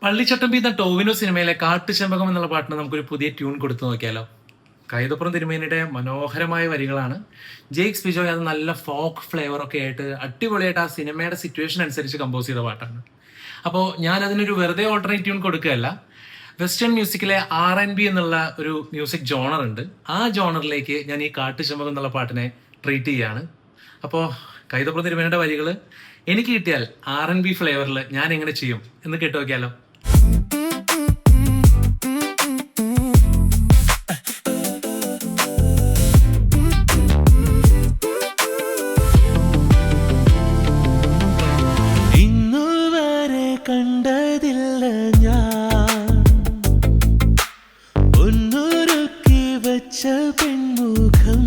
പള്ളിച്ചട്ടമ്പി എന്ന ടോവിനോ സിനിമയിലെ കാട്ടുചെമ്പകം എന്നുള്ള പാട്ടിന് നമുക്കൊരു പുതിയ ട്യൂൺ കൊടുത്തു നോക്കിയാലോ. കൈതപ്പുറം തിരുമേനിയുടെ മനോഹരമായ വരികളാണ്. ജെയ്ക്സ് ബിജോയ് അത് നല്ല ഫോക്ക് ഫ്ലേവർ ഒക്കെ ആയിട്ട് അടിപൊളിയായിട്ട് ആ സിനിമയുടെ സിറ്റുവേഷൻ അനുസരിച്ച് കമ്പോസ് ചെയ്ത പാട്ടാണ്. അപ്പോൾ ഞാൻ അതിനൊരു വെറുതെ ഓൾട്ടർനേറ്റ് ട്യൂൺ കൊടുക്കുകയല്ല. വെസ്റ്റേൺ മ്യൂസിക്കിലെ R&B എന്നുള്ള ഒരു മ്യൂസിക് ജോണർ ഉണ്ട്. ആ ജോണറിലേക്ക് ഞാൻ ഈ കാട്ടുചെമ്പകം എന്നുള്ള പാട്ടിനെ ട്രീറ്റ് ചെയ്യാണ്. അപ്പോൾ കൈതപ്പുറം തിരുമേനിയുടെ വരികൾ എനിക്ക് കിട്ടിയാൽ R&B ഫ്ലേവറിൽ ഞാൻ എങ്ങനെ ചെയ്യും എന്ന് കേട്ടു നോക്കിയാലോ. കണ്ടതില്ല ഞാൻ ഒന്നൊരുക്കി വച്ച പെൺമുഖം,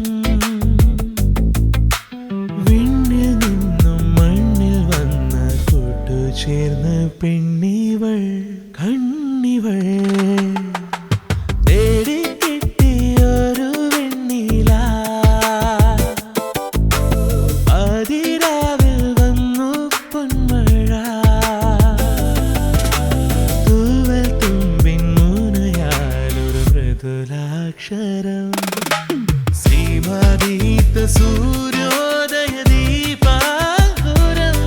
വിണ്ണിൽ നിന്നും മണ്ണിൽ വന്ന കൂട്ടുചേർന്ന പെണ്ണിവൾ കണ്ണിവൾ തേടി കിട്ടിയൊരു വെണ്ണില അതിരാവിൽ വന്നു പൊന്മഴ ക്ഷരം ശ്രീമദീത സൂര്യോദയ ദീപാങ്കുരം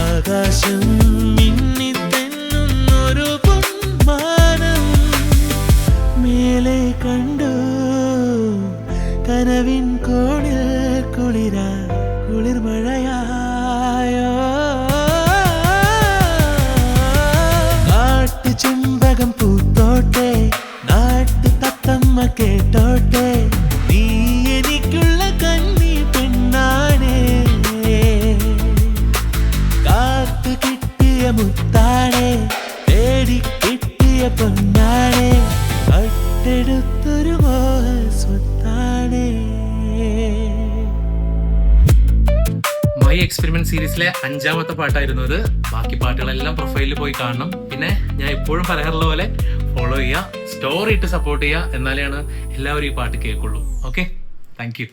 ആകാശം മിന്നിത്തെന്നൊരു പൊന്മാനം മേലെ കണ്ടു കനവിൻ കോണിൽ കുളിർമഴയായോ കാട്ടുചെമ്പകം പൂത്തോട്ടെ നാട്ടു തത്തമ്മ കേട്ടോട്ടെ നീ എനിക്കുള്ള കന്നി പെണ്ണാണേ കാത്തു കിട്ടിയ മുത്താണേ തേടി കിട്ടിയ പൊന്നാണേ കട്ടെടുത്തൊരു മോഹ സ്വത്താണേ. മൈ എക്സ്പെരിമെന്റ് സീരീസിലെ 5ാമത്തെ പാട്ടായിരുന്നു ഇത്. ബാക്കി പാട്ടുകളെല്ലാം പ്രൊഫൈലിൽ പോയി കാണണം. പിന്നെ ഞാൻ എപ്പോഴും പറയാറുള്ള പോലെ ഫോളോ ചെയ്യുക, സ്റ്റോറി ഇട്ട് സപ്പോർട്ട് ചെയ്യുക. എന്നാലാണ് എല്ലാവരും ഈ പാട്ട് കേൾക്കുള്ളൂ. Okay, thank you.